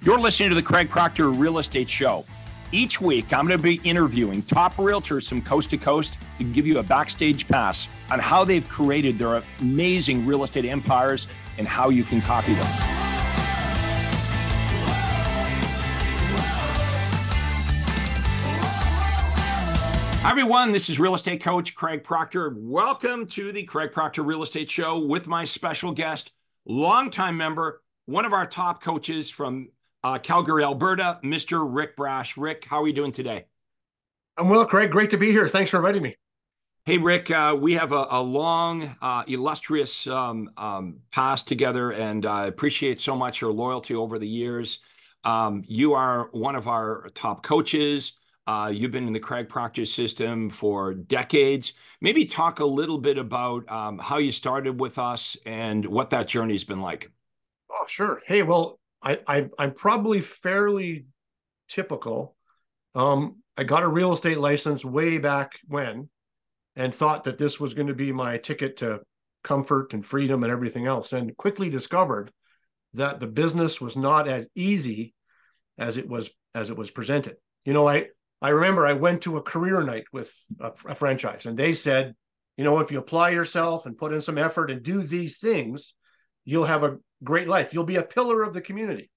You're listening to the Craig Proctor Real Estate Show. Each week, I'm going to be interviewing top realtors from coast to coast to give you a backstage pass on how they've created their amazing real estate empires and how you can copy them. Hi, everyone. This is real estate coach Craig Proctor. Welcome to the Craig Proctor Real Estate Show with my special guest, longtime member, one of our top coaches from Calgary, Alberta, Mr. Rick Brash. Rick, how are you doing today? I'm well, Craig. Great to be here. Thanks for inviting me. Hey, Rick, we have a long, illustrious past together, and I appreciate so much your loyalty over the years. You are one of our top coaches. You've been in the Craig Proctor system for decades. Maybe talk a little bit about how you started with us and what that journey's been like. Oh, sure. Hey, well, I'm probably fairly typical. I got a real estate license way back when and thought that this was going to be my ticket to comfort and freedom and everything else, and quickly discovered that the business was not as easy as it was presented. You know, I remember I went to a career night with a franchise, and they said, you know, if you apply yourself and put in some effort and do these things, you'll have a great life. You'll be a pillar of the community,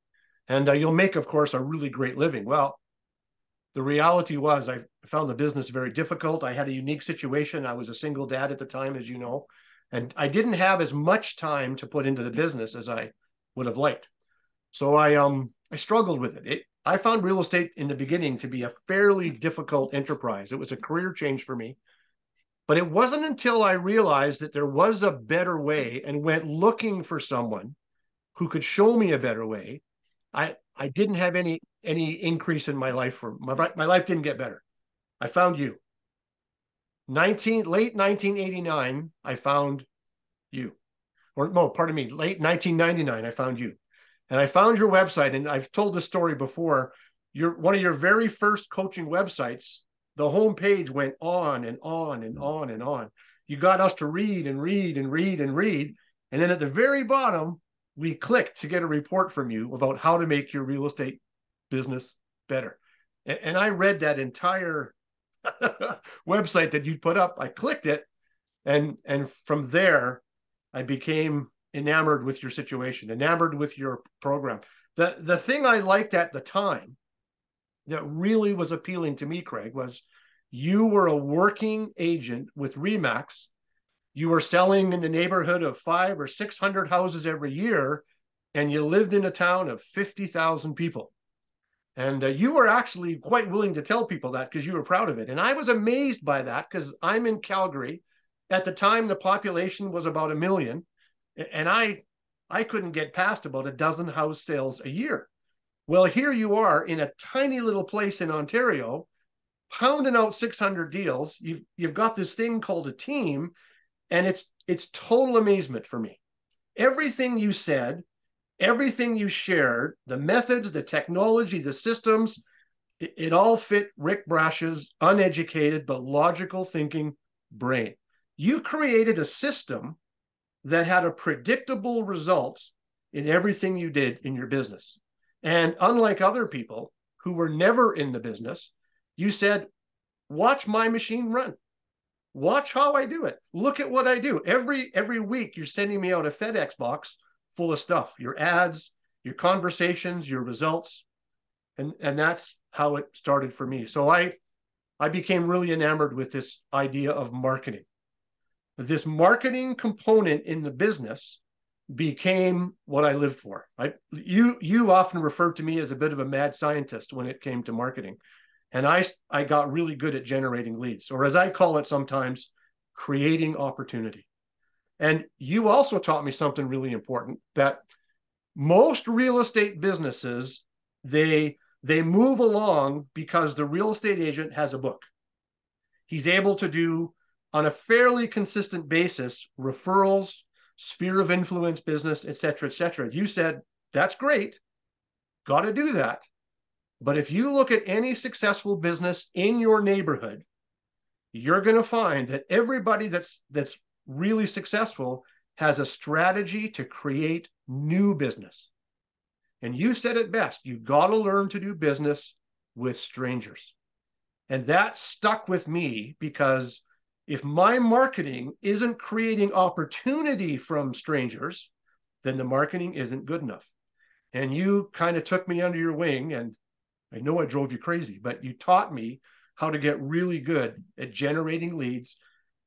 and you'll make, of course, a really great living. Well, the reality was I found the business very difficult. I had a unique situation. I was a single dad at the time, as you know, and I didn't have as much time to put into the business as I would have liked. So I struggled with it. I found real estate in the beginning to be a fairly difficult enterprise. It was a career change for me. But it wasn't until I realized that there was a better way and went looking for someone who could show me a better way. I didn't have any increase in my life. My life didn't get better. I found you. Late 1989, I found you. Or no, pardon me, late 1999, I found you. And I found your website, and I've told this story before. One of your very first coaching websites, the homepage went on and on and on and on. You got us to read and read and read and read. And then at the very bottom, we clicked to get a report from you about how to make your real estate business better. And I read that entire website that you put up. I clicked it. And from there, I became enamored with your situation, enamored with your program. The thing I liked at the time that really was appealing to me, Craig, was you were a working agent with Remax. You were selling in the neighborhood of 500 or 600 houses every year, and you lived in a town of 50,000 people. And you were actually quite willing to tell people that because you were proud of it. And I was amazed by that because I'm in Calgary. At the time, the population was about 1 million, and I couldn't get past about a dozen house sales a year. Well, here you are in a tiny little place in Ontario, pounding out 600 deals. You've got this thing called a team, and it's total amazement for me. Everything you said, everything you shared, the methods, the technology, the systems, it all fit Rick Brash's uneducated but logical thinking brain. You created a system that had a predictable result in everything you did in your business. And unlike other people who were never in the business, you said, watch my machine run. Watch how I do it. Look at what I do. Every week, you're sending me out a FedEx box full of stuff, your ads, your conversations, your results. And that's how it started for me. So I became really enamored with this idea of marketing. This marketing component in the business became what I lived for. You often referred to me as a bit of a mad scientist when it came to marketing. And I got really good at generating leads, or as I call it sometimes, creating opportunity. And you also taught me something really important, that most real estate businesses, they move along because the real estate agent has a book. He's able to do, on a fairly consistent basis, referrals, sphere of influence business, et cetera, et cetera. You said, that's great, got to do that. But if you look at any successful business in your neighborhood, you're going to find that everybody that's really successful has a strategy to create new business. And you said it best. You got to learn to do business with strangers. And that stuck with me because if my marketing isn't creating opportunity from strangers, then the marketing isn't good enough. And you kind of took me under your wing, and I know I drove you crazy, but you taught me how to get really good at generating leads,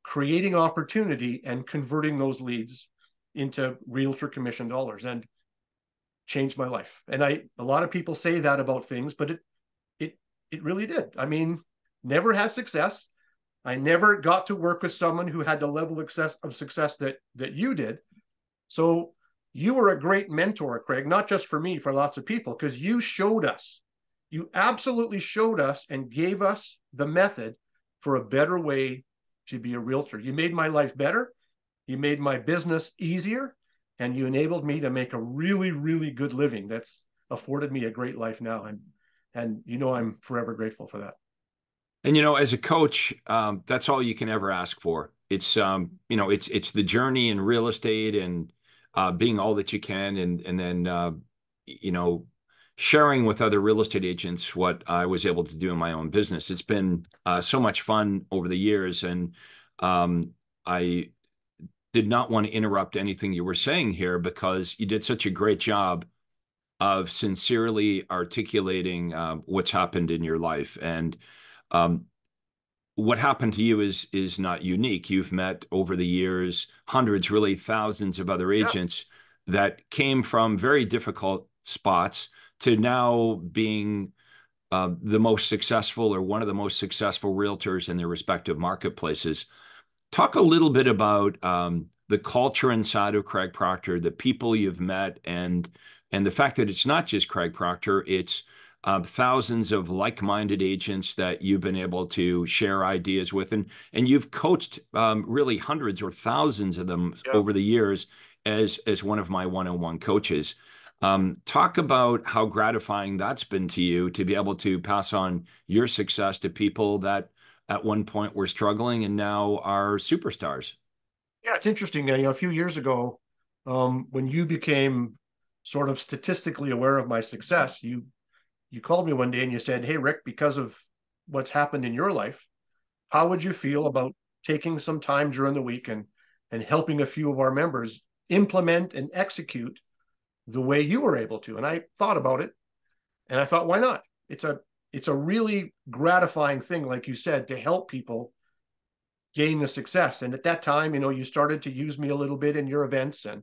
creating opportunity, and converting those leads into realtor commission dollars, and changed my life. And a lot of people say that about things, but it really did. I mean, never had success. I never got to work with someone who had the level of success that you did. So you were a great mentor, Craig, not just for me, for lots of people, because you showed us, you absolutely showed us and gave us the method for a better way to be a realtor. You made my life better. You made my business easier, and you enabled me to make a really, really good living that's afforded me a great life now. And I'm forever grateful for that. And as a coach, that's all you can ever ask for. It's the journey in real estate and being all that you can, and then you know, sharing with other real estate agents what I was able to do in my own business. It's been so much fun over the years, and I did not want to interrupt anything you were saying here because you did such a great job of sincerely articulating what's happened in your life. And um, what happened to you is not unique. You've met over the years hundreds, really thousands of other Yeah. agents that came from very difficult spots to now being the most successful or one of the most successful realtors in their respective marketplaces. Talk a little bit about the culture inside of Craig Proctor, the people you've met, and the fact that it's not just Craig Proctor, it's thousands of like-minded agents that you've been able to share ideas with, and you've coached really hundreds or thousands of them Yeah. over the years as one of my one-on-one coaches. Talk about how gratifying that's been to you to be able to pass on your success to people that at one point were struggling and now are superstars. Yeah, it's interesting. A few years ago, when you became sort of statistically aware of my success, you called me one day and you said, "Hey, Rick, because of what's happened in your life, how would you feel about taking some time during the week and helping a few of our members implement and execute the way you were able to?" And I thought about it, and I thought, why not? It's a really gratifying thing, like you said, to help people gain the success. And at that time, you started to use me a little bit in your events, and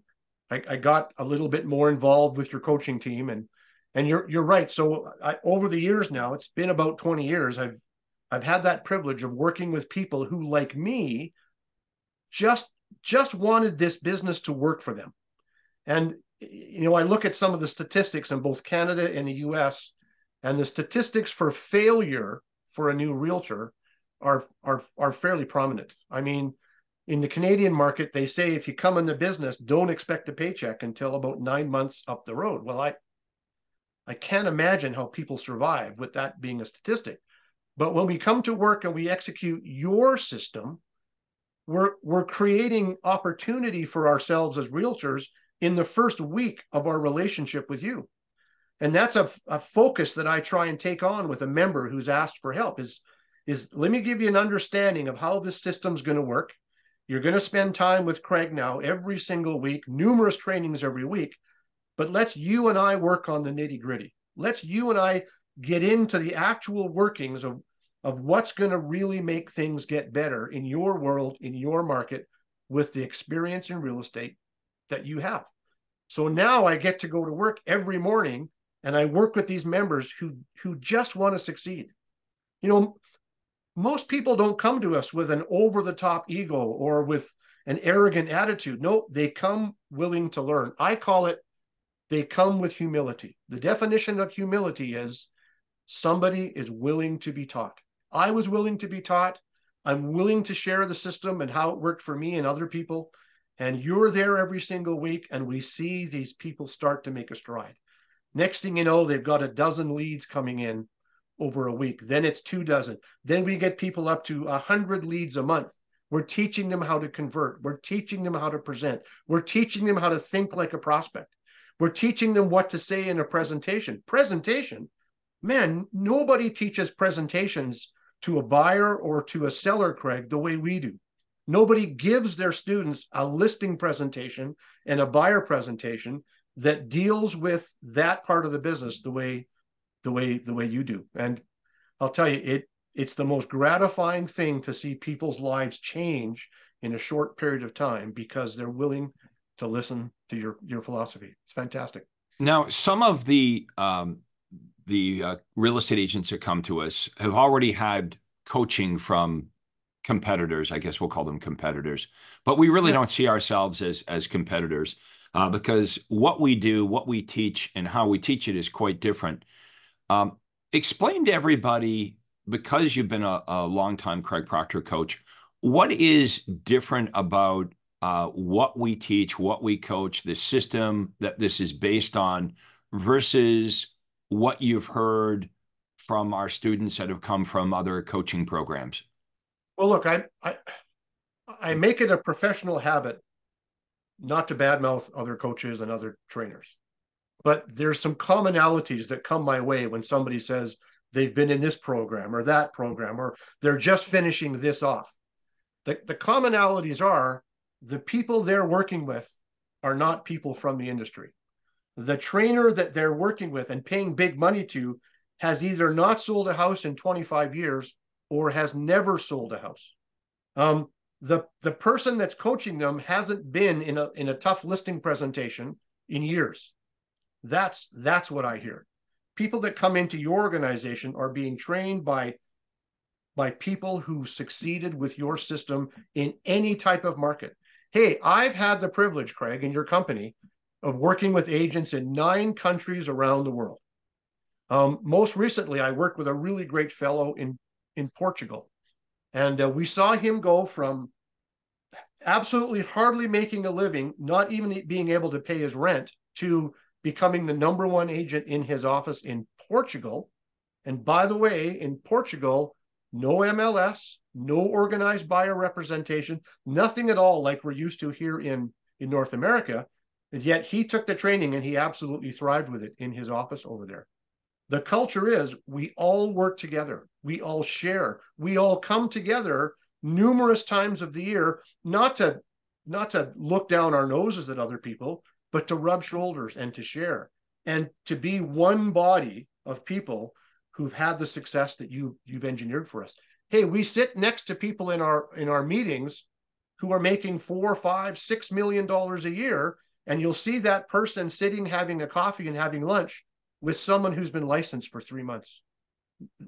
I got a little bit more involved with your coaching team. And you're right. So over the years now, it's been about 20 years. I've had that privilege of working with people who, like me, just wanted this business to work for them. And I look at some of the statistics in both Canada and the US, and the statistics for failure for a new realtor are fairly prominent. I mean, in the Canadian market, they say if you come in the business, don't expect a paycheck until about 9 months up the road. Well, I can't imagine how people survive with that being a statistic. But when we come to work and we execute your system, we're creating opportunity for ourselves as realtors in the first week of our relationship with you. And that's a focus that I try and take on with a member who's asked for help is let me give you an understanding of how this system's going to work. You're going to spend time with Craig now every single week, numerous trainings every week, but let's you and I work on the nitty gritty. Let's you and I get into the actual workings of what's going to really make things get better in your world, in your market, with the experience in real estate that you have. So now I get to go to work every morning and I work with these members who just want to succeed. Most people don't come to us with an over-the-top ego or with an arrogant attitude. No, they come willing to learn. I call it they come with humility. The definition of humility is somebody is willing to be taught. I was willing to be taught. I'm willing to share the system and how it worked for me and other people. And you're there every single week, and we see these people start to make a stride. Next thing you know, they've got a dozen leads coming in over a week. Then it's 24. Then we get people up to 100 leads a month. We're teaching them how to convert. We're teaching them how to present. We're teaching them how to think like a prospect. We're teaching them what to say in a presentation. Presentation, man, nobody teaches presentations to a buyer or to a seller, Craig, the way we do. Nobody gives their students a listing presentation and a buyer presentation that deals with that part of the business the way you do. And I'll tell you, it's the most gratifying thing to see people's lives change in a short period of time because they're willing to listen to your philosophy. It's fantastic. Now, some of the real estate agents that come to us have already had coaching from competitors. I guess we'll call them competitors, but we really Yeah. don't see ourselves as competitors because what we do, what we teach, and how we teach it is quite different. Um, Explain to everybody, because you've been a longtime Craig Proctor coach, what is different about what we teach, what we coach, the system that this is based on versus what you've heard from our students that have come from other coaching programs? Well, look, I make it a professional habit not to badmouth other coaches and other trainers. But there's some commonalities that come my way when somebody says they've been in this program or that program, or they're just finishing this off. The commonalities are the people they're working with are not people from the industry. The trainer that they're working with and paying big money to has either not sold a house in 25 years or has never sold a house. The person that's coaching them hasn't been in a tough listing presentation in years. That's what I hear. People that come into your organization are being trained by people who succeeded with your system in any type of market. Hey, I've had the privilege, Craig, in your company of working with agents in 9 countries around the world. Most recently, I worked with a really great fellow in Portugal, and we saw him go from absolutely hardly making a living, not even being able to pay his rent, to becoming the #1 agent in his office in Portugal. And by the way, in Portugal, no MLS, no organized buyer representation, nothing at all like we're used to here in North America. And yet he took the training and he absolutely thrived with it in his office over there. The culture is we all work together. We all share. We all come together numerous times of the year, not to look down our noses at other people, but to rub shoulders and to share and to be one body of people who've had the success that you've engineered for us. Hey, we sit next to people in our meetings who are making $4, $5, $6 million a year, and you'll see that person sitting having a coffee and having lunch with someone who's been licensed for 3 months.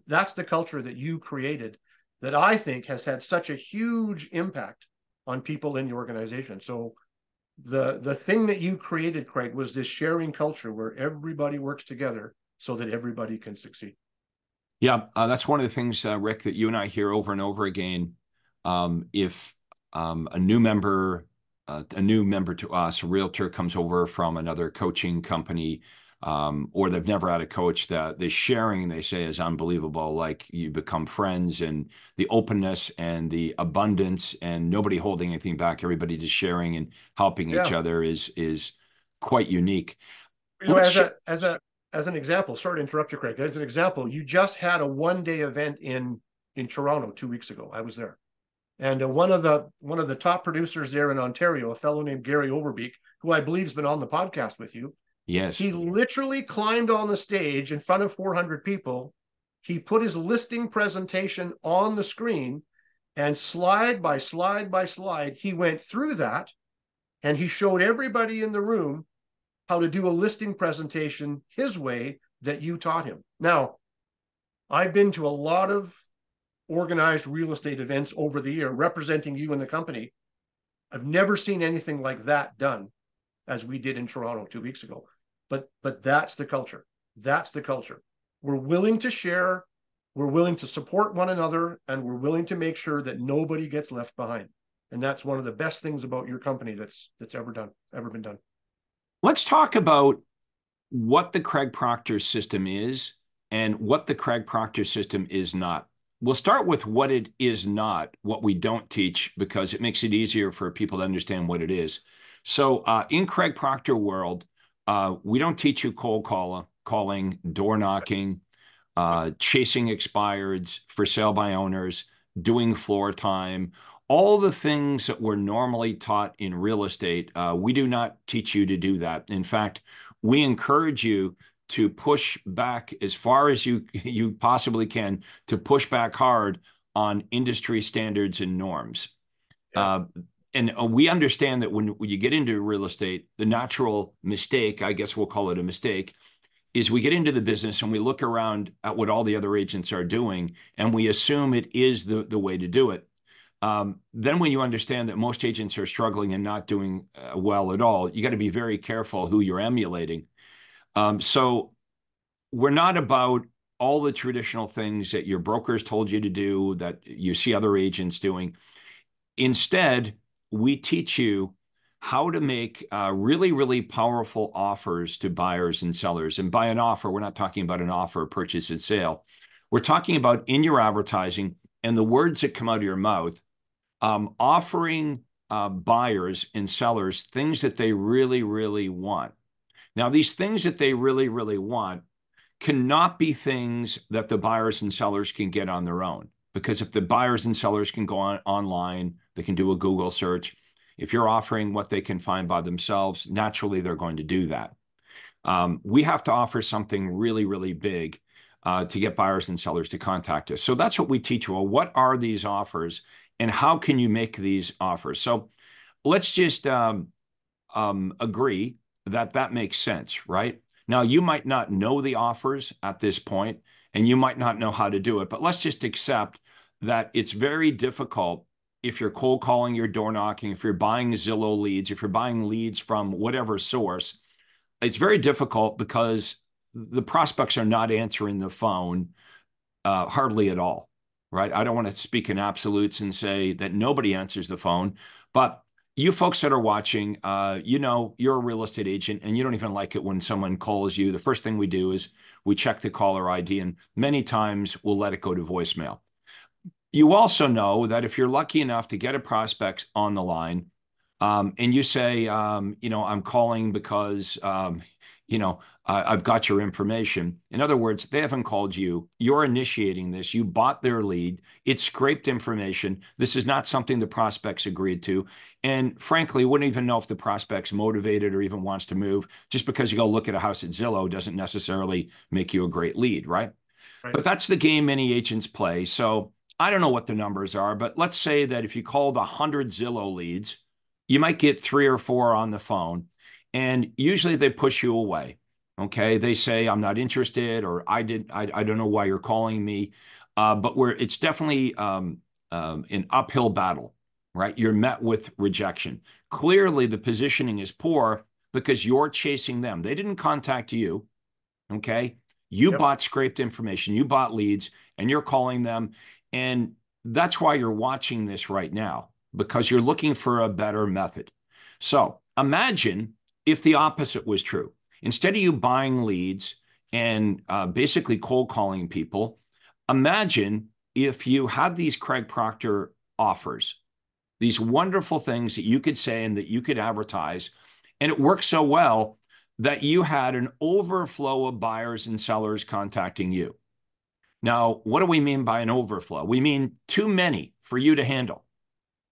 That's the culture that you created that I think has had such a huge impact on people in the organization. So the thing that you created, Craig, was this sharing culture where everybody works together so that everybody can succeed. Yeah, that's one of the things, Rick, that you and I hear over and over again. If a new member to us, a realtor comes over from another coaching company, or they've never had a coach, that the sharing, they say, is unbelievable. Like you become friends, and the openness and the abundance and nobody holding anything back, everybody just sharing and helping each Yeah. other is quite unique. You know, Let's as an example, sorry to interrupt you, Craig. As an example, you just had a one-day event in Toronto 2 weeks ago. I was there. And one of the top producers there in Ontario, a fellow named Gary Overbeek, who I believe has been on the podcast with you, Yes. he literally climbed on the stage in front of 400 people. He put his listing presentation on the screen, and slide by slide by slide, he went through that, and he showed everybody in the room how to do a listing presentation his way that you taught him. Now, I've been to a lot of organized real estate events over the year representing you and the company. I've never seen anything like that done as we did in Toronto 2 weeks ago. But that's the culture. That's the culture. We're willing to share, we're willing to support one another, and we're willing to make sure that nobody gets left behind. And that's one of the best things about your company that's ever been done. Let's talk about what the Craig Proctor system is and what the Craig Proctor system is not. We'll start with what it is not, what we don't teach, because it makes it easier for people to understand what it is. So in Craig Proctor world, We don't teach you calling, door knocking, chasing expireds, for sale by owners, doing floor time, all the things that we're normally taught in real estate. We do not teach you to do that. In fact, we encourage you to push back as far as you possibly can, to push back hard on industry standards and norms. Yeah. And we understand that when you get into real estate, the natural mistake, I guess we'll call it a mistake, is we get into the business and we look around at what all the other agents are doing and we assume it is the way to do it. Then when you understand that most agents are struggling and not doing well at all, you got to be very careful who you're emulating. So we're not about all the traditional things that your brokers told you to do, that you see other agents doing. Instead, we teach you how to make really, really powerful offers to buyers and sellers. And by an offer, we're not talking about an offer, purchase and sale. We're talking about in your advertising and the words that come out of your mouth, offering buyers and sellers things that they really, really want. Now, these things that they really, really want cannot be things that the buyers and sellers can get on their own. Because if the buyers and sellers can go online, they can do a Google search. If you're offering what they can find by themselves, naturally they're going to do that. We have to offer something really, really big to get buyers and sellers to contact us. So that's what we teach you. Well, what are these offers and how can you make these offers? So let's just agree that that makes sense, right? Now, you might not know the offers at this point, and you might not know how to do it, but let's just accept that it's very difficult if you're cold calling, you're door knocking, if you're buying Zillow leads, if you're buying leads from whatever source. It's very difficult because the prospects are not answering the phone hardly at all, right? I don't want to speak in absolutes and say that nobody answers the phone, but you folks that are watching, you're a real estate agent and you don't even like it when someone calls you. The first thing we do is we check the caller ID, and many times we'll let it go to voicemail. You also know that if you're lucky enough to get a prospect on the line, and you say, I'm calling because, I've got your information. In other words, they haven't called you. You're initiating this. You bought their lead. It's scraped information. This is not something the prospects agreed to. And frankly, wouldn't even know if the prospect's motivated or even wants to move. Just because you go look at a house at Zillow doesn't necessarily make you a great lead, right? Right. But that's the game many agents play. So I don't know what the numbers are, but let's say that if you called 100 Zillow leads, you might get 3 or 4 on the phone, and usually they push you away. Okay, they say I'm not interested, or I don't know why you're calling me, but it's definitely an uphill battle, right? You're met with rejection. Clearly, the positioning is poor because you're chasing them. They didn't contact you. Okay, you Yep. bought scraped information, you bought leads, and you're calling them, and that's why you're watching this right now, because you're looking for a better method. So imagine if the opposite was true. Instead of you buying leads and basically cold calling people, imagine if you had these Craig Proctor offers, these wonderful things that you could say and that you could advertise, and it worked so well that you had an overflow of buyers and sellers contacting you. Now, what do we mean by an overflow? We mean too many for you to handle.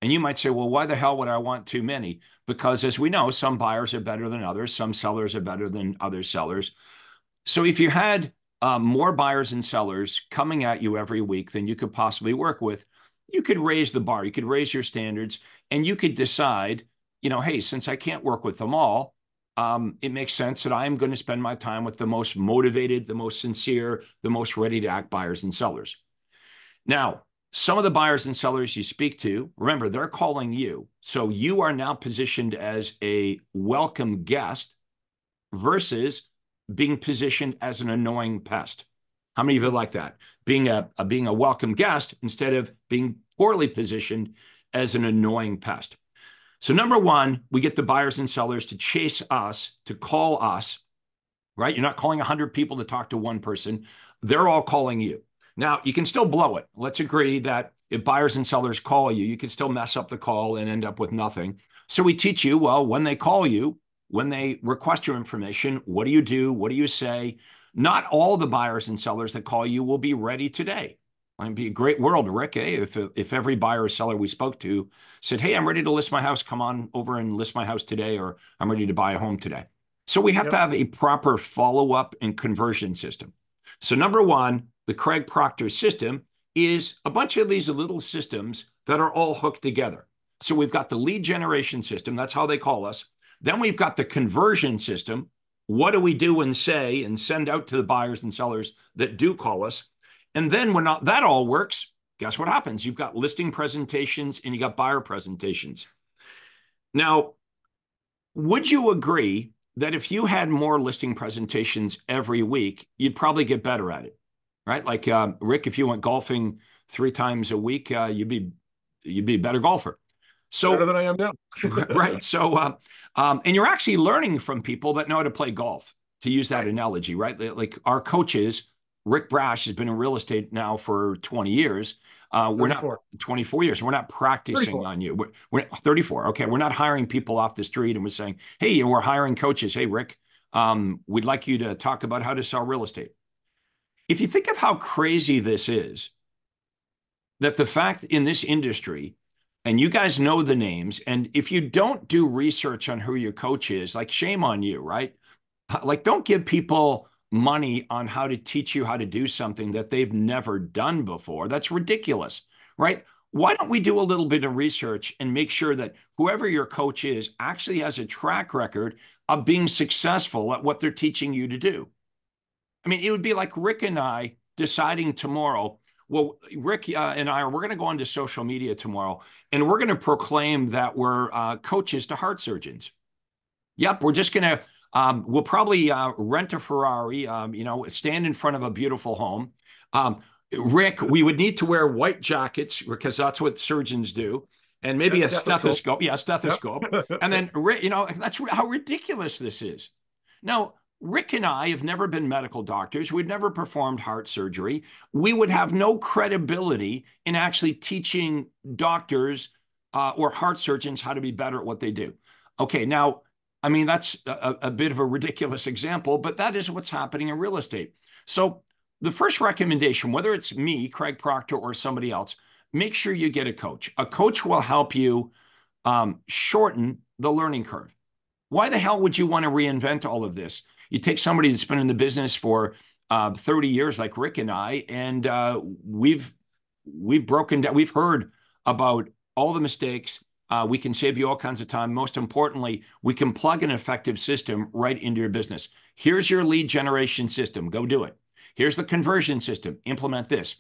And you might say, well, why the hell would I want too many? Because as we know, some buyers are better than others. Some sellers are better than other sellers. So if you had more buyers and sellers coming at you every week than you could possibly work with, you could raise the bar, you could raise your standards, and you could decide, hey, since I can't work with them all, it makes sense that I'm going to spend my time with the most motivated, the most sincere, the most ready to act buyers and sellers. Now, some of the buyers and sellers you speak to, remember, they're calling you. So you are now positioned as a welcome guest versus being positioned as an annoying pest. How many of you like that? Being a welcome guest instead of being poorly positioned as an annoying pest. So number one, we get the buyers and sellers to chase us, to call us, right? You're not calling 100 people to talk to one person. They're all calling you. Now, you can still blow it. Let's agree that if buyers and sellers call you, you can still mess up the call and end up with nothing. So we teach you, well, when they call you, when they request your information, what do you do? What do you say? Not all the buyers and sellers that call you will be ready today. It'd be a great world, Rick, eh? If every buyer or seller we spoke to said, hey, I'm ready to list my house. Come on over and list my house today, or I'm ready to buy a home today. So we have to Yep. have a proper follow-up and conversion system. So number one, the Craig Proctor system is a bunch of these little systems that are all hooked together. So we've got the lead generation system. That's how they call us. Then we've got the conversion system. What do we do and say and send out to the buyers and sellers that do call us? And then when that all works, guess what happens? You've got listing presentations and you got buyer presentations. Now, would you agree that if you had more listing presentations every week, you'd probably get better at it, right? Like Rick, if you went golfing 3 times a week, you'd be a better golfer. So Better than I am now. right. So and you're actually learning from people that know how to play golf, to use that Right. analogy, right? Like our coaches, Rick Brash has been in real estate now for 20 years. We're not 34. 24 years. We're not practicing 34. on you. We're 34. Okay. We're not hiring people off the street and we're saying, hey, we're hiring coaches. Hey, Rick, we'd like you to talk about how to sell real estate. If you think of how crazy this is, that the fact in this industry, and you guys know the names, and if you don't do research on who your coach is, like shame on you, right? Like don't give people money on how to teach you how to do something that they've never done before. That's ridiculous, right? Why don't we do a little bit of research and make sure that whoever your coach is actually has a track record of being successful at what they're teaching you to do? I mean, it would be like Rick and I deciding tomorrow, well, Rick and we're going to go onto social media tomorrow and we're going to proclaim that we're coaches to heart surgeons. Yep, we're just going to, we'll probably rent a Ferrari, stand in front of a beautiful home. Rick, we would need to wear white jackets because that's what surgeons do. And maybe a stethoscope. Yeah, a stethoscope. Yep. And then, that's how ridiculous this is. Now, Rick and I have never been medical doctors. We've never performed heart surgery. We would have no credibility in actually teaching doctors or heart surgeons how to be better at what they do. Okay, now, I mean, that's a bit of a ridiculous example, but that is what's happening in real estate. So the first recommendation, whether it's me, Craig Proctor, or somebody else, make sure you get a coach. A coach will help you shorten the learning curve. Why the hell would you want to reinvent all of this? You take somebody that's been in the business for 30 years, like Rick and I, and we've broken down. We've heard about all the mistakes. We can save you all kinds of time. Most importantly, we can plug an effective system right into your business. Here's your lead generation system. Go do it. Here's the conversion system. Implement this.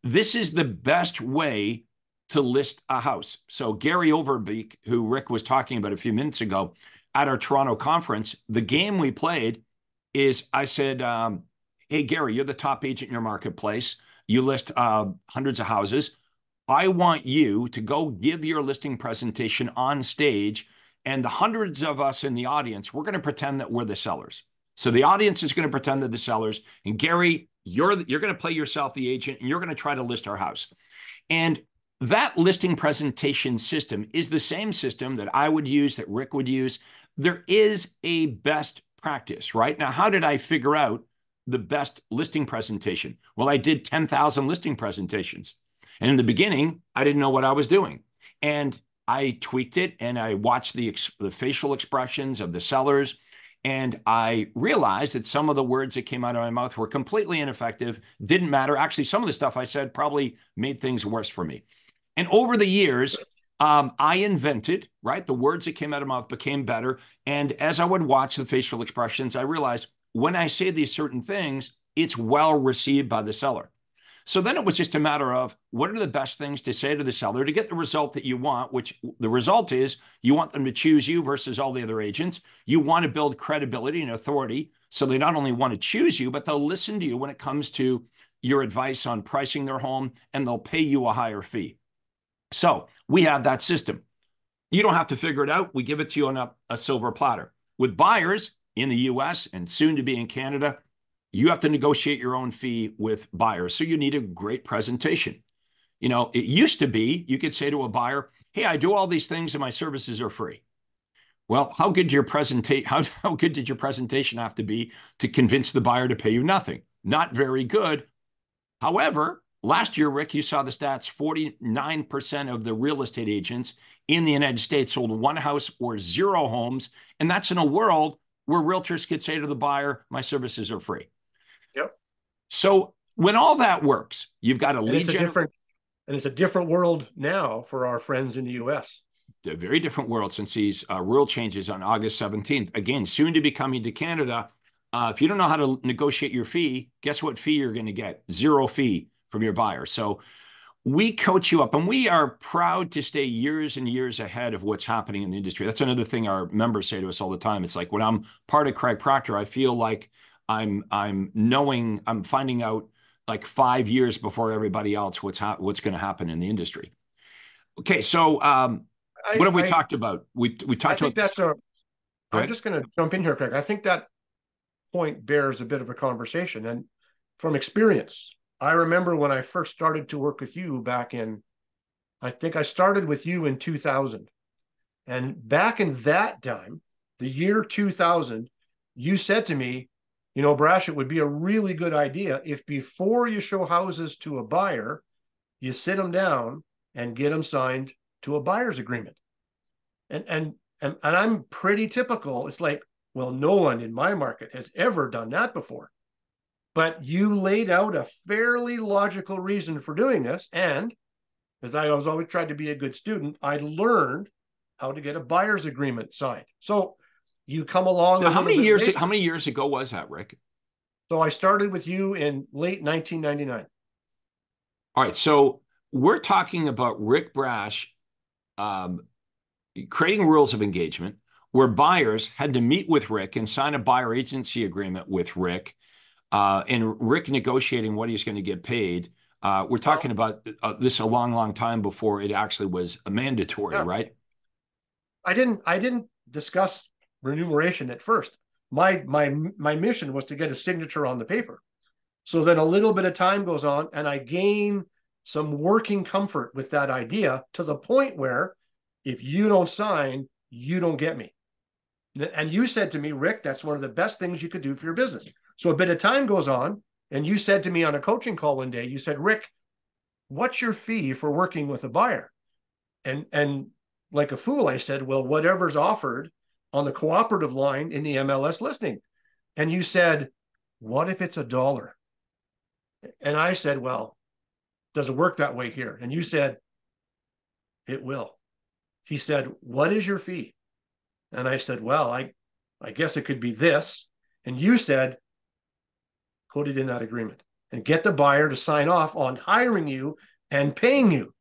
This is the best way to list a house. So Gary Overbeek, who Rick was talking about a few minutes ago at our Toronto conference, the game we played is I said, hey, Gary, you're the top agent in your marketplace. You list hundreds of houses. I want you to go give your listing presentation on stage, and the hundreds of us in the audience, we're going to pretend that we're the sellers. So the audience is going to pretend they're the sellers, and Gary, you're going to play yourself the agent, and you're going to try to list our house. And that listing presentation system is the same system that I would use, that Rick would use. There is a best practice, right? Now, how did I figure out the best listing presentation? Well, I did 10,000 listing presentations. And in the beginning, I didn't know what I was doing. And I tweaked it and I watched the facial expressions of the sellers. And I realized that some of the words that came out of my mouth were completely ineffective, didn't matter. Actually, some of the stuff I said probably made things worse for me. And over the years, I invented, right? The words that came out of my mouth became better. And as I would watch the facial expressions, I realized when I say these certain things, it's well received by the seller. So then it was just a matter of what are the best things to say to the seller to get the result that you want, which the result is you want them to choose you versus all the other agents. You want to build credibility and authority. So they not only want to choose you, but they'll listen to you when it comes to your advice on pricing their home, and they'll pay you a higher fee. So we have that system. You don't have to figure it out. We give it to you on a silver platter. With buyers in the US and soon to be in Canada, you have to negotiate your own fee with buyers. So you need a great presentation. You know, it used to be, you could say to a buyer, hey, I do all these things and my services are free. Well, how good did your presentation have to be to convince the buyer to pay you nothing? Not very good. However, last year, Rick, you saw the stats, 49% of the real estate agents in the United States sold one house or zero homes. And that's in a world where realtors could say to the buyer, my services are free. Yep. So when all that works, you've got a And lead gen it's a different world now for our friends in the US. a very different world since these rule changes on August 17th. Again, soon to be coming to Canada. If you don't know how to negotiate your fee, guess what fee you're going to get? Zero fee from your buyer. So we coach you up, and we are proud to stay years and years ahead of what's happening in the industry. That's another thing our members say to us all the time. It's like when I'm part of Craig Proctor, I feel like I'm finding out like 5 years before everybody else what's going to happen in the industry. Okay, so what have we I talked about? We I talked think about this. that's a Go I'm ahead. just going to jump in here, Craig. I think that point bears a bit of a conversation. And from experience, I remember when I first started to work with you back in, I think I started with you in 2000. And back in that time, the year 2000, you said to me, Brash, it would be a really good idea if before you show houses to a buyer, you sit them down and get them signed to a buyer's agreement. And I'm pretty typical. It's like, well, no one in my market has ever done that before. But you laid out a fairly logical reason for doing this. And as I was always tried to be a good student, I learned how to get a buyer's agreement signed. So you come along Now, a little bit how later. many years ago was that, Rick? So I started with you in late 1999. All right, so we're talking about Rick Brash um, creating rules of engagement where buyers had to meet with Rick and sign a buyer agency agreement with Rick, and Rick negotiating what he's going to get paid. We're Well, talking about this a long, long time before it actually was mandatory, yeah, right? I didn't discuss remuneration at first. My mission was to get a signature on the paper. So then a little bit of time goes on, and I gain some working comfort with that idea to the point where if you don't sign, you don't get me. And you said to me, Rick, that's one of the best things you could do for your business. So a bit of time goes on, and you said to me on a coaching call one day, you said, Rick, what's your fee for working with a buyer? And like a fool, I said, well, whatever's offered on the cooperative line in the MLS listing. And you said, what if it's $1? And I said, well, does it work that way here? And you said, it will. He said, what is your fee? And I said, well, I guess it could be this. And you said, put it in that agreement and get the buyer to sign off on hiring you and paying you.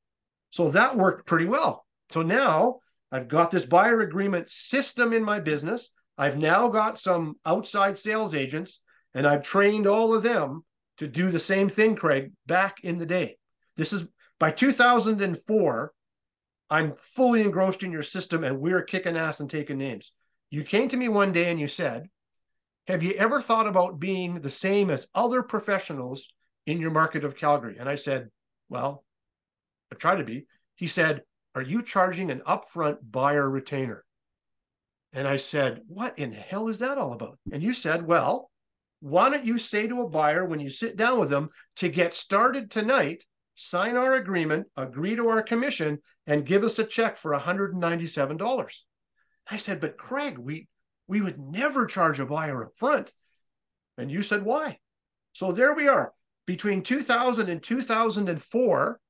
So that worked pretty well. So now I've got this buyer agreement system in my business. I've now got some outside sales agents, and I've trained all of them to do the same thing, Craig, back in the day. This is by 2004. I'm fully engrossed in your system, and we're kicking ass and taking names. You came to me one day and you said, have you ever thought about being the same as other professionals in your market of Calgary? And I said, well, I try to be. He said, are you charging an upfront buyer retainer? And I said, what in the hell is that all about? And you said, well, why don't you say to a buyer when you sit down with them, to get started tonight, sign our agreement, agree to our commission, and give us a check for $197. I said, but Craig, we would never charge a buyer up front. And you said, why? So there we are. Between 2000 and 2004,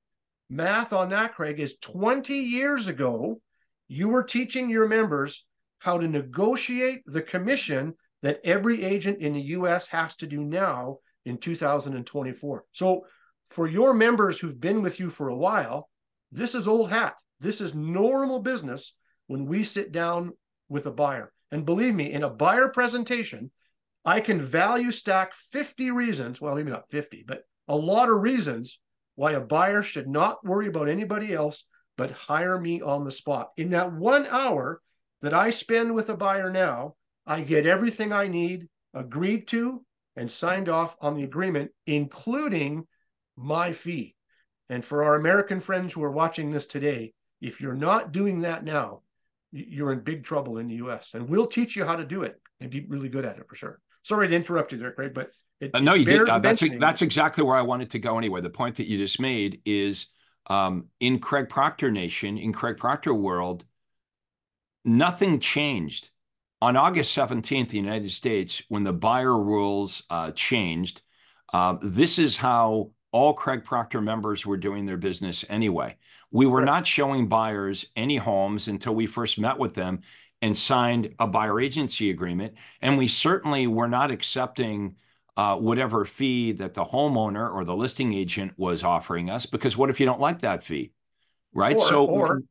math on that, Craig, is 20 years ago, you were teaching your members how to negotiate the commission that every agent in the US has to do now in 2024. So for your members who've been with you for a while, this is old hat. This is normal business when we sit down with a buyer. And believe me, in a buyer presentation, I can value stack 50 reasons, well, maybe not 50, but a lot of reasons why a buyer should not worry about anybody else but hire me on the spot. In that 1 hour that I spend with a buyer now, I get everything I need agreed to and signed off on the agreement, including my fee. And for our American friends who are watching this today, if you're not doing that now, you're in big trouble in the US. And we'll teach you how to do it and be really good at it for sure. Sorry to interrupt you there, Craig, but No, it you did. bears mentioning. That's exactly where I wanted to go anyway. The point that you just made is in Craig Proctor Nation, in Craig Proctor world, nothing changed. On August 17th, the United States, when the buyer rules changed, this is how all Craig Proctor members were doing their business anyway. We were Correct. not showing buyers any homes until we first met with them and signed a buyer agency agreement. And we certainly were not accepting whatever fee that the homeowner or the listing agent was offering us, because what if you don't like that fee, right? Or So or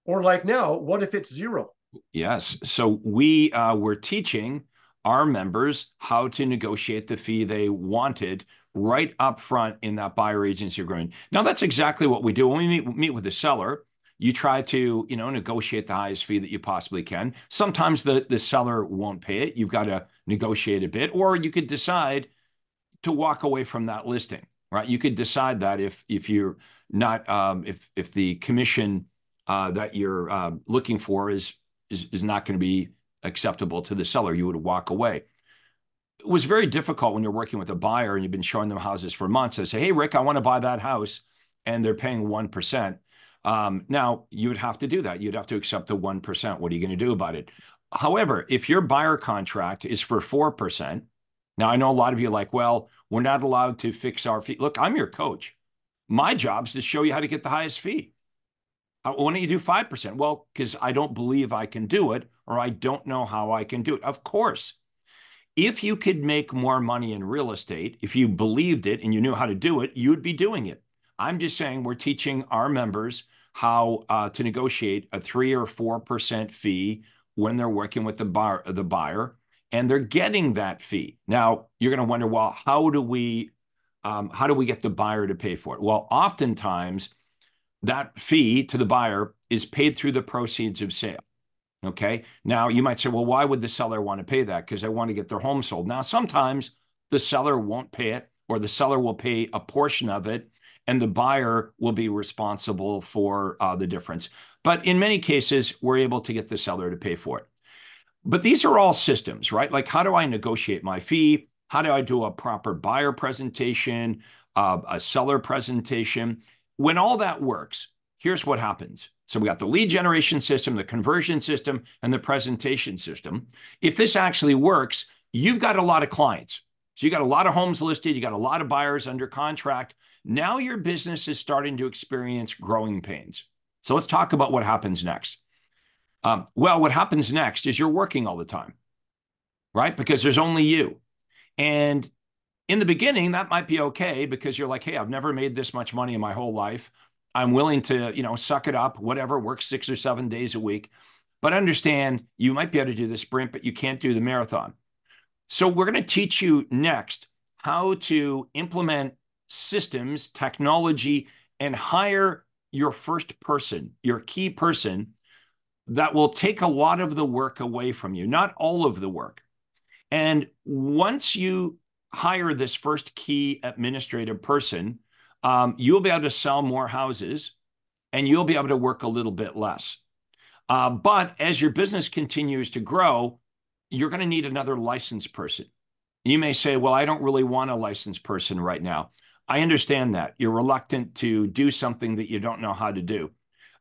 or like now, what if it's zero? yes. So we were teaching our members how to negotiate the fee they wanted right up front in that buyer agency agreement. Now, that's exactly what we do when we meet with the seller. You try to, negotiate the highest fee that you possibly can. Sometimes the seller won't pay it. You've got to negotiate a bit, or you could decide to walk away from that listing, right? You could decide that if you're not if the commission that you're looking for is not going to be acceptable to the seller, you would walk away. It was very difficult when you're working with a buyer and you've been showing them houses for months. They say, "Hey, Rick, I want to buy that house," and they're paying 1%. Now you would have to do that. You'd have to accept the 1%. What are you going to do about it? However, if your buyer contract is for 4%, now I know a lot of you are like, well, we're not allowed to fix our fee. Look, I'm your coach. My job is to show you how to get the highest fee. Why don't you do 5%? Well, because I don't believe I can do it, or I don't know how I can do it. Of course, if you could make more money in real estate, if you believed it and you knew how to do it, you'd be doing it. I'm just saying we're teaching our members how to negotiate a 3 or 4% fee when they're working with the buyer, and they're getting that fee. Now, you're going to wonder, well, how do we get the buyer to pay for it? Well, oftentimes that fee to the buyer is paid through the proceeds of sale. Okay. Now you might say, well, why would the seller want to pay that? Because they want to get their home sold. Now, sometimes the seller won't pay it, or the seller will pay a portion of it, and the buyer will be responsible for the difference. But in many cases, we're able to get the seller to pay for it. But these are all systems, right? Like, how do I negotiate my fee? How do I do a proper buyer presentation, a seller presentation? When all that works, here's what happens. So we got the lead generation system, the conversion system, and the presentation system. If this actually works, you've got a lot of clients. So you got a lot of homes listed, you got a lot of buyers under contract. Now your business is starting to experience growing pains. So let's talk about what happens next. Well, what happens next is you're working all the time, right? Because there's only you. And in the beginning, that might be okay because you're like, hey, I've never made this much money in my whole life. I'm willing to, suck it up, whatever, work 6 or 7 days a week. But understand you might be able to do the sprint, but you can't do the marathon. So we're going to teach you next how to implement systems, technology, and hire your first person, your key person that will take a lot of the work away from you, not all of the work. And once you hire this first key administrative person, you'll be able to sell more houses and you'll be able to work a little bit less. But as your business continues to grow, you're going to need another licensed person. You may say, well, I don't really want a licensed person right now. I understand that. You're reluctant to do something that you don't know how to do.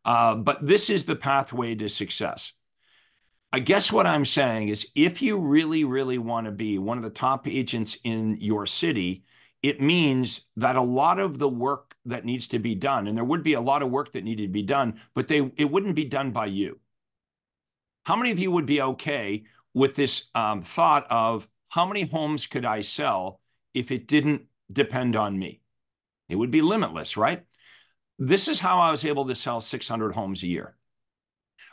But this is the pathway to success. I guess what I'm saying is if you really, really want to be one of the top agents in your city, it means that a lot of the work that needs to be done, and there would be a lot of work that needed to be done, but it wouldn't be done by you. How many of you would be okay with this thought of how many homes could I sell if it didn't depend on me? It would be limitless, right? This is how I was able to sell 600 homes a year.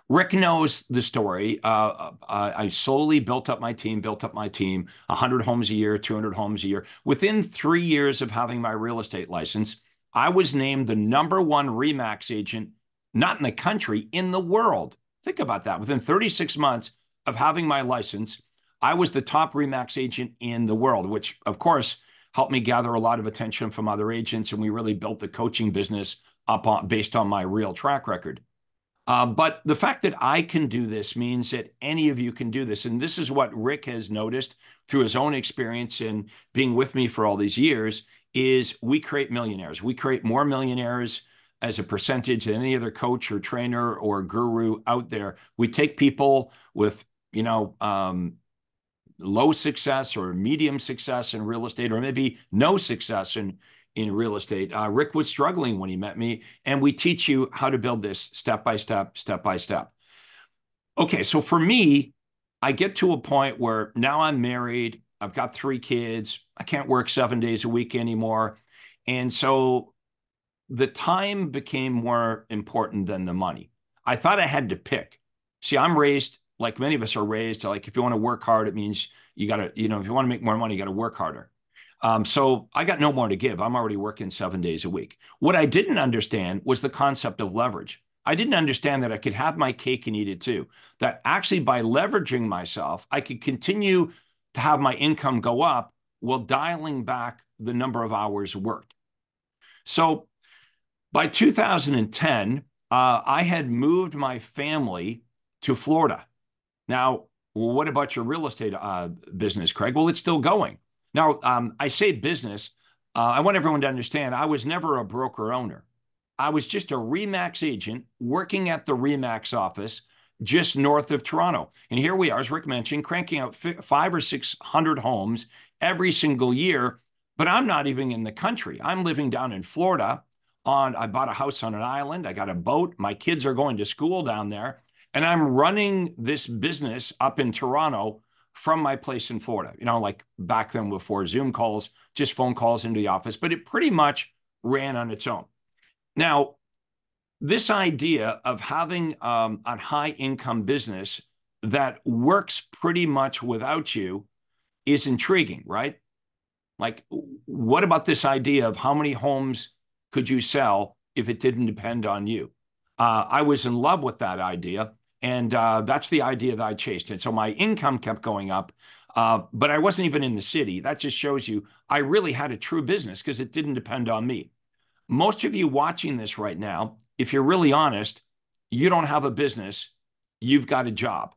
Rick knows the story. I slowly built up my team, 100 homes a year, 200 homes a year. Within 3 years of having my real estate license, I was named the #1 RE/MAX agent, not in the country, in the world. Think about that. Within 36 months of having my license, I was the top RE/MAX agent in the world, which, of course, helped me gather a lot of attention from other agents. And we really built the coaching business up based on my real track record. But the fact that I can do this means that any of you can do this. And this is what Rick has noticed through his own experience in being with me for all these years is we create millionaires. We create more millionaires as a percentage than any other coach or trainer or guru out there. We take people with, low success or medium success in real estate, or maybe no success in real estate. Rick was struggling when he met me, and we teach you how to build this step by step, step by step. Okay, so for me, I get to a point where now I'm married, I've got 3 kids, I can't work 7 days a week anymore. And so the time became more important than the money. I thought I had to pick. See, I'm raised like many of us are raised, like if you want to work hard, it means you got to, if you want to make more money, you got to work harder. So I got no more to give. I'm already working 7 days a week. What I didn't understand was the concept of leverage. I didn't understand that I could have my cake and eat it too. That actually by leveraging myself, I could continue to have my income go up while dialing back the number of hours worked. So by 2010, I had moved my family to Florida. Now, what about your real estate business, Craig? Well, it's still going. Now, I say business. I want everyone to understand I was never a broker owner. I was just a RE/MAX agent working at the RE/MAX office just north of Toronto. And here we are, as Rick mentioned, cranking out 500 or 600 homes every single year. But I'm not even in the country. I'm living down in Florida. I bought a house on an island. I got a boat. My kids are going to school down there. And I'm running this business up in Toronto from my place in Florida. Like back then before Zoom calls, just phone calls into the office, but it pretty much ran on its own. Now, this idea of having a high income business that works pretty much without you is intriguing, right? Like, what about this idea of how many homes could you sell if it didn't depend on you? I was in love with that idea. And that's the idea that I chased. And so my income kept going up, but I wasn't even in the city. That just shows you I really had a true business because it didn't depend on me. Most of you watching this right now, if you're really honest, you don't have a business. You've got a job.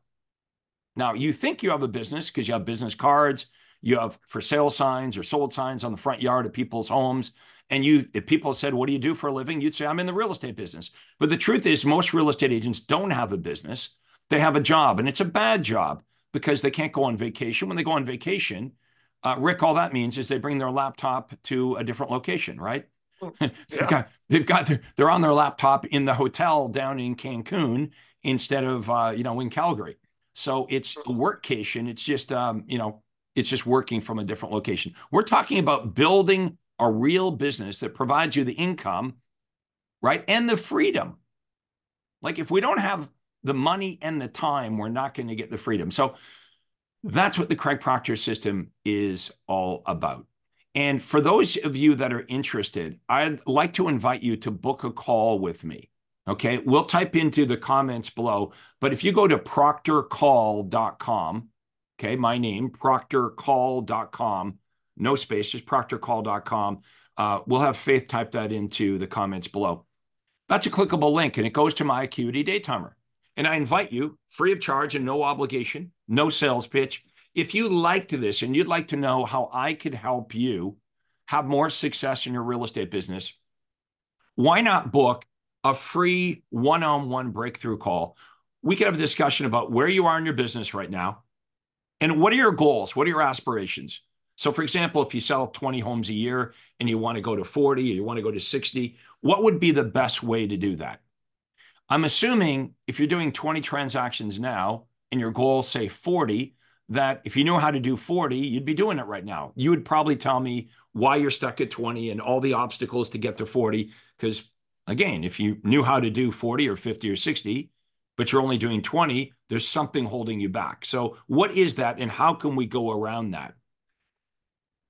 Now, you think you have a business because you have business cards, you have for sale signs or sold signs on the front yard of people's homes. And if people said, what do you do for a living? You'd say, I'm in the real estate business. But the truth is, most real estate agents don't have a business. They have a job, and it's a bad job because they can't go on vacation. When they go on vacation, Rick, all that means is they bring their laptop to a different location, right? Yeah. They're on their laptop in the hotel down in Cancun instead of, in Calgary. So it's a workcation. It's just, it's just working from a different location. We're talking about building a real business that provides you the income, right? And the freedom. Like if we don't have the money and the time, we're not going to get the freedom. So that's what the Craig Proctor system is all about. And for those of you that are interested, I'd like to invite you to book a call with me. Okay. We'll type into the comments below, but if you go to proctorcall.com, okay, my name, proctorcall.com, no space, just proctorcall.com. We'll have Faith type that into the comments below. That's a clickable link, and it goes to my Acuity Day Timer. And I invite you, free of charge and no obligation, no sales pitch. If you liked this and you'd like to know how I could help you have more success in your real estate business, why not book a free one-on-one breakthrough call? We can have a discussion about where you are in your business right now and what are your goals? What are your aspirations? So for example, if you sell 20 homes a year and you want to go to 40 or you want to go to 60, what would be the best way to do that? I'm assuming if you're doing 20 transactions now and your goal, say 40, that if you knew how to do 40, you'd be doing it right now. You would probably tell me why you're stuck at 20 and all the obstacles to get to 40. Because again, if you knew how to do 40 or 50 or 60, but you're only doing 20, there's something holding you back. So what is that and how can we go around that?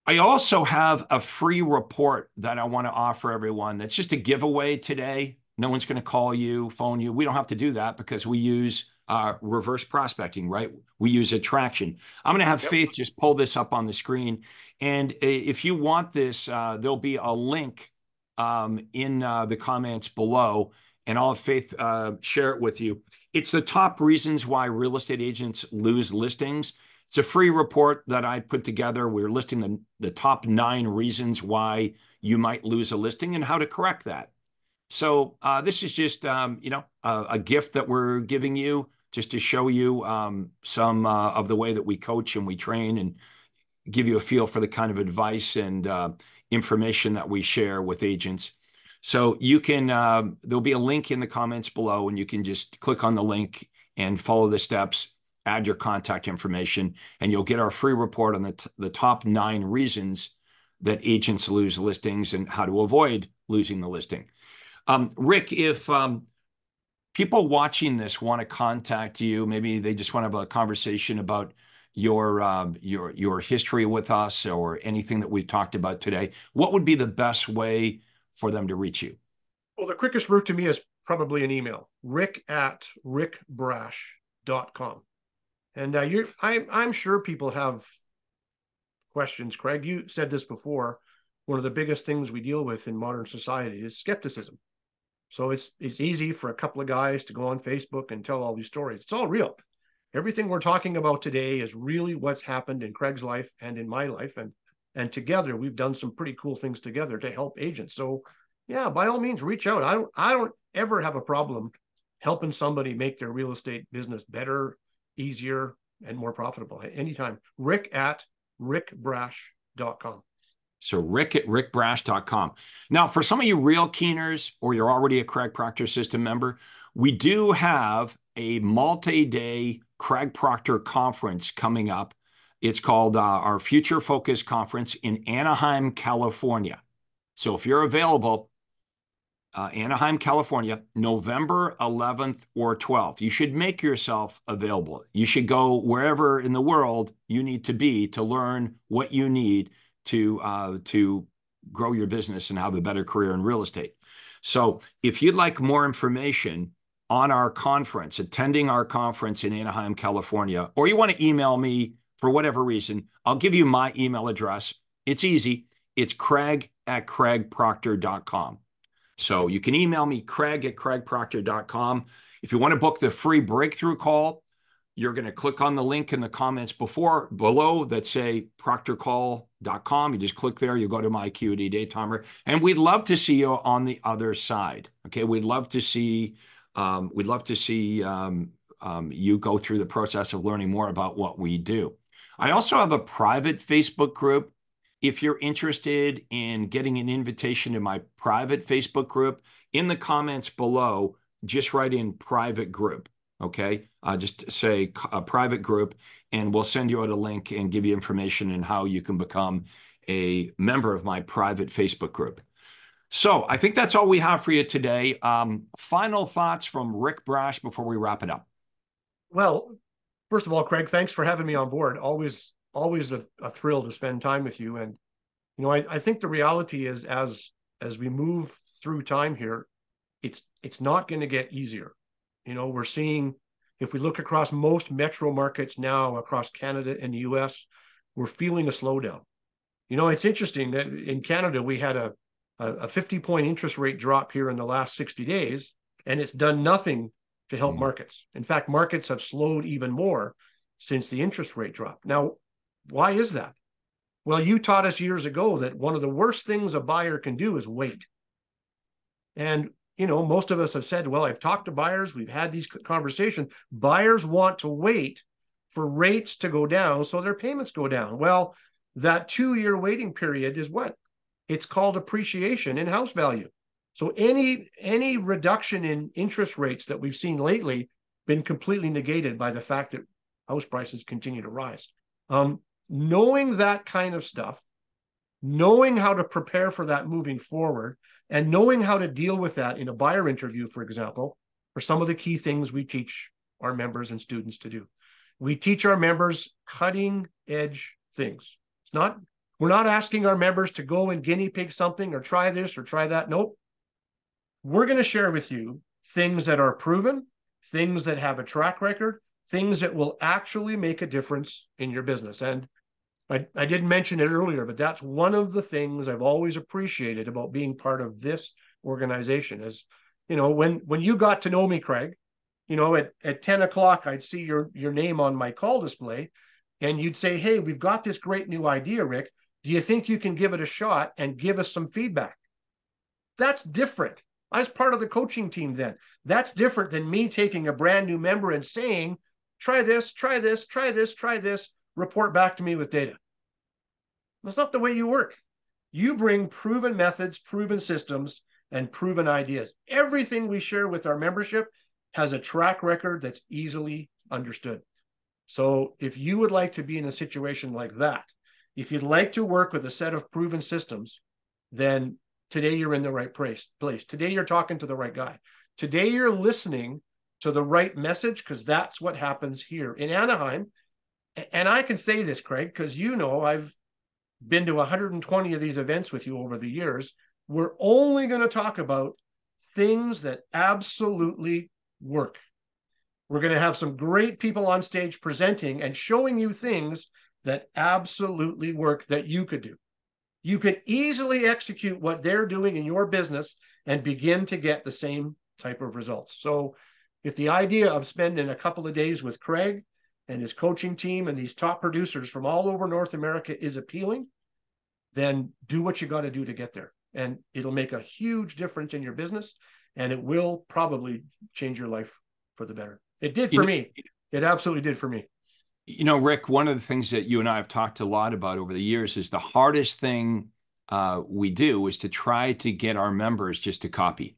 I also have a free report that I want to offer everyone. That's just a giveaway today. No one's going to call you, phone you. We don't have to do that because we use reverse prospecting, right? We use attraction. I'm going to have Faith just pull this up on the screen. And if you want this, there'll be a link in the comments below. and I'll have Faith share it with you. It's the top reasons why real estate agents lose listings. It's a free report that I put together. We're listing the top 9 reasons why you might lose a listing and how to correct that. So this is just, a gift that we're giving you just to show you some of the way that we coach and we train and give you a feel for the kind of advice and information that we share with agents. So you can, there'll be a link in the comments below, and you can just click on the link and follow the steps, add your contact information, and you'll get our free report on the top 9 reasons that agents lose listings and how to avoid losing the listing. Rick, if people watching this want to contact you, maybe they just want to have a conversation about your history with us or anything that we talked about today, what would be the best way for them to reach you? Well, the quickest route to me is probably an email, rick@rickbrash.com. And I'm sure people have questions. Craig, you said this before. One of the biggest things we deal with in modern society is skepticism. So it's easy for a couple of guys to go on Facebook and tell all these stories. It's all real. Everything we're talking about today is really what's happened in Craig's life and in my life. And together we've done some pretty cool things together to help agents. So yeah, by all means, reach out. I don't ever have a problem helping somebody make their real estate business better, easier, and more profitable anytime. rick@rickbrash.com. So rick@rickbrash.com. Now, for some of you real keeners, or you're already a Craig Proctor System member, we do have a multi-day Craig Proctor conference coming up. It's called our Future Focus Conference in Anaheim, California. So if you're available, Anaheim, California, November 11th or 12th, you should make yourself available. You should go wherever in the world you need to be to learn what you need to grow your business and have a better career in real estate. So if you'd like more information on our conference, attending our conference in Anaheim, California, or you want to email me for whatever reason, I'll give you my email address. It's easy. It's craig@craigproctor.com. So you can email me, craig@craigproctor.com. If you want to book the free breakthrough call, you're going to click on the link in the comments below that say proctorcall.com. You just click there, you go to my Acuity Day Timer, and we'd love to see you on the other side. Okay, we'd love to see you go through the process of learning more about what we do. I also have a private Facebook group. If you're interested in getting an invitation to my private Facebook group, in the comments below, just write in private group. Okay, just say a private group, and we'll send you out a link and give you information on how you can become a member of my private Facebook group. So I think that's all we have for you today. Final thoughts from Rick Brash before we wrap it up. Well, first of all, Craig, thanks for having me on board. Always a thrill to spend time with you. And I think the reality is as we move through time here, it's not going to get easier. We're seeing, if we look across most metro markets now across Canada and the US, we're feeling a slowdown. It's interesting that in Canada, we had a 50-point interest rate drop here in the last 60 days, and it's done nothing to help markets. In fact, markets have slowed even more since the interest rate drop. Now, why is that? Well, you taught us years ago that one of the worst things a buyer can do is wait. And most of us have said, well, I've talked to buyers, we've had these conversations. Buyers want to wait for rates to go down so their payments go down. Well, that 2-year waiting period is what? It's called appreciation in house value. So any reduction in interest rates that we've seen lately been completely negated by the fact that house prices continue to rise. Knowing that kind of stuff, knowing how to prepare for that moving forward, and knowing how to deal with that in a buyer interview, for example, are some of the key things we teach our members and students to do. We teach our members cutting edge things. We're not asking our members to go and guinea pig something or try this or try that. Nope. We're going to share with you things that are proven, things that have a track record, things that will actually make a difference in your business. And I didn't mention it earlier, but that's one of the things I've always appreciated about being part of this organization is when you got to know me, Craig, at 10 o'clock, I'd see your name on my call display, and you'd say, hey, we've got this great new idea, Rick. Do you think you can give it a shot and give us some feedback? That's different. I was part of the coaching team then. That's different than me taking a brand new member and saying, try this, try this, try this, try this, report back to me with data. That's not the way you work. You bring proven methods, proven systems, and proven ideas. Everything we share with our membership has a track record that's easily understood. So if you would like to be in a situation like that, if you'd like to work with a set of proven systems, then today you're in the right place. Today you're talking to the right guy. Today you're listening to the right message, because that's what happens here in Anaheim. And I can say this, Craig, because I've been to 120 of these events with you over the years. We're only going to talk about things that absolutely work. We're going to have some great people on stage presenting and showing you things that absolutely work that you could do. You could easily execute what they're doing in your business and begin to get the same type of results. So if the idea of spending a couple of days with Craig and his coaching team and these top producers from all over North America is appealing, then do what you got to do to get there. And it'll make a huge difference in your business, and it will probably change your life for the better. It did for me. It absolutely did for me. Rick, one of the things that you and I have talked a lot about over the years is the hardest thing we do is to try to get our members just to copy.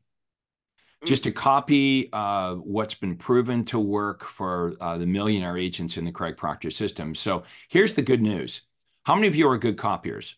Just to copy what's been proven to work for the millionaire agents in the Craig Proctor system. So here's the good news. How many of you are good copiers?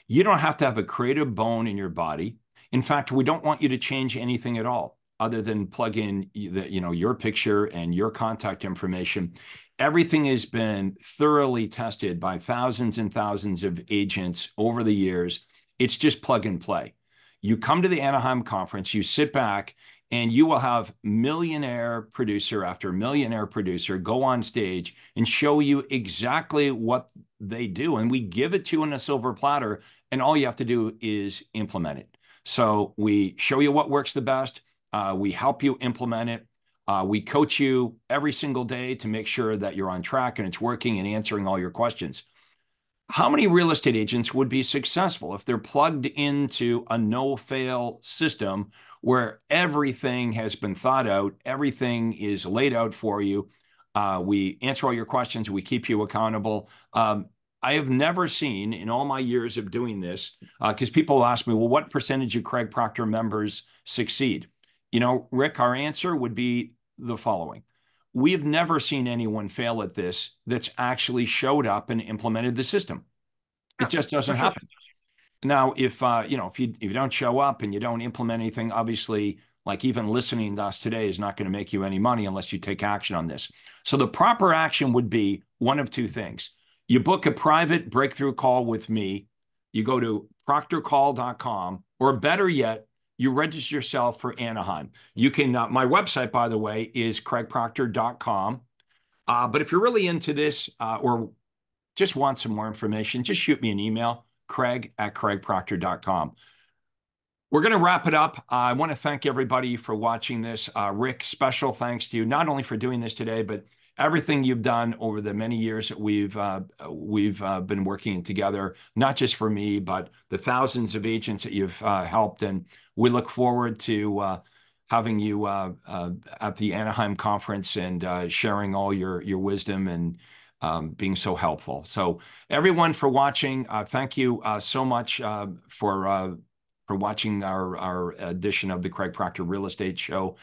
You don't have to have a creative bone in your body. In fact, we don't want you to change anything at all other than plug in your picture and your contact information. Everything has been thoroughly tested by thousands and thousands of agents over the years. It's just plug and play. You come to the Anaheim conference, you sit back, and you will have millionaire producer after millionaire producer go on stage and show you exactly what they do. And we give it to you on a silver platter, and all you have to do is implement it. So we show you what works the best. We help you implement it. We coach you every single day to make sure that you're on track and it's working and answering all your questions. How many real estate agents would be successful if they're plugged into a no-fail system where everything has been thought out, everything is laid out for you? We answer all your questions, we keep you accountable. I have never seen in all my years of doing this, because people ask me, well, what percentage of Craig Proctor members succeed? Rick, our answer would be the following. We've never seen anyone fail at this that's actually showed up and implemented the system. It just doesn't happen. Now, if you don't show up and you don't implement anything, obviously, like even listening to us today is not going to make you any money unless you take action on this. So the proper action would be one of two things. You book a private breakthrough call with me. You go to proctorcall.com, or better yet, you register yourself for Anaheim. You can, my website, by the way, is craigproctor.com. But if you're really into this or just want some more information, just shoot me an email, craig@craigproctor.com. We're going to wrap it up. I want to thank everybody for watching this. Rick, special thanks to you, not only for doing this today, but everything you've done over the many years that we've been working together, not just for me, but the thousands of agents that you've helped. And we look forward to having you at the Anaheim conference and sharing all your wisdom and being so helpful. So everyone for watching, thank you so much for watching our edition of the Craig Proctor Real Estate Show.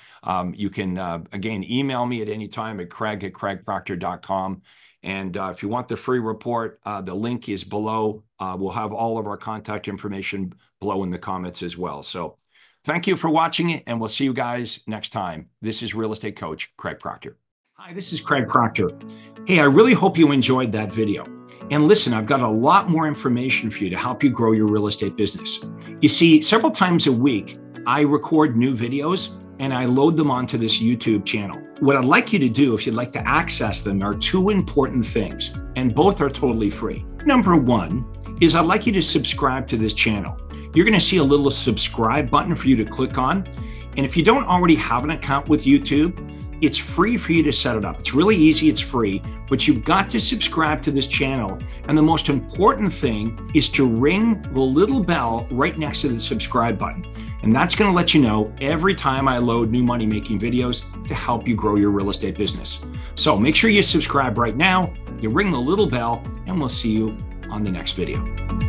You can, again, email me at any time at craig@craigproctor.com. And if you want the free report, the link is below. We'll have all of our contact information below in the comments as well. So thank you for watching it, and we'll see you guys next time. This is Real Estate Coach Craig Proctor. Hi, this is Craig Proctor. Hey, I really hope you enjoyed that video. And listen, I've got a lot more information for you to help you grow your real estate business. You see, several times a week, I record new videos and I load them onto this YouTube channel. What I'd like you to do, if you'd like to access them, are two important things, and both are totally free. Number one is I'd like you to subscribe to this channel. You're going to see a little subscribe button for you to click on. And if you don't already have an account with YouTube, it's free for you to set it up. It's really easy, it's free, but you've got to subscribe to this channel. And the most important thing is to ring the little bell right next to the subscribe button. And that's going to let you know every time I load new money-making videos to help you grow your real estate business. So make sure you subscribe right now, you ring the little bell, and we'll see you on the next video.